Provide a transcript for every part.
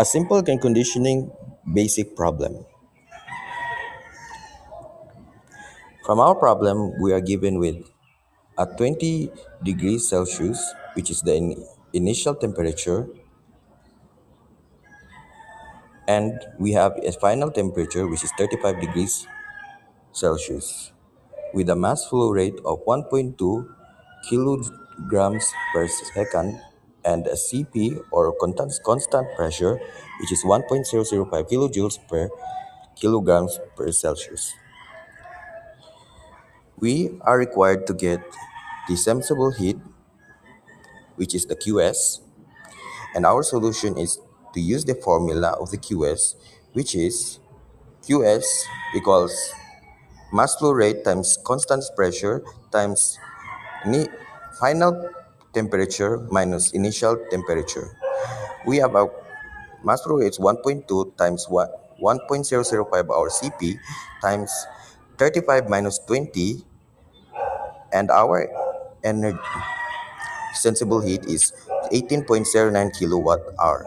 A simple can conditioning basic problem. From our problem, we are given with a 20 degrees Celsius, which is the initial temperature, and we have a final temperature, which is 35 degrees Celsius, with a mass flow rate of 1.2 kilograms per second and a CP or constant pressure, which is 1.005 kilojoules per kilograms per Celsius. We are required to get the sensible heat, which is the QS, and our solution is to use the formula of the QS, which is QS equals mass flow rate times constant pressure times final temperature minus initial temperature. We have a mass flow rate is 1.2 times 1.005 our CP times 35 minus 20, and our energy sensible heat is 18.09 kilowatt hour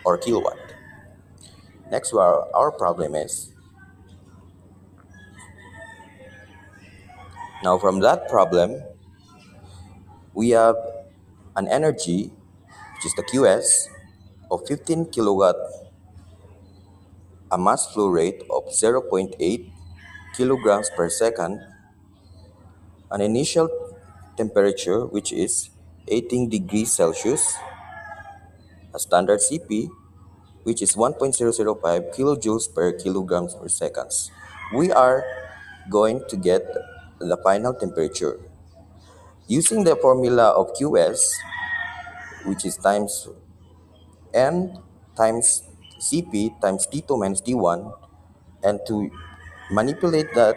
or kilowatt. Next, our problem is, now from that problem, we have an energy, which is the QS, of 15 kilowatt, a mass flow rate of zero point 0.8 kilograms per second, an initial temperature, which is 18 degrees Celsius, a standard CP, which is 1.005 kilojoules per kilograms per seconds. We are going to get the final temperature. Using the formula of QS, which is times N times Cp times T2 minus T1, and to manipulate that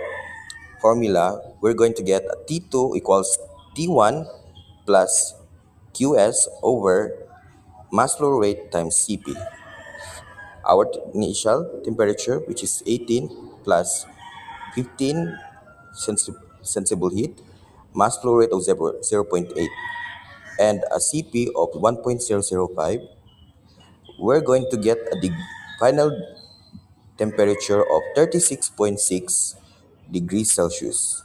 formula, we're going to get T2 equals T1 plus QS over mass flow rate times Cp. Our initial temperature, which is 18 plus 15 sensible heat, mass flow rate of 0 0.8, and a CP of 1.005, we're going to get a final temperature of 36.6 degrees Celsius.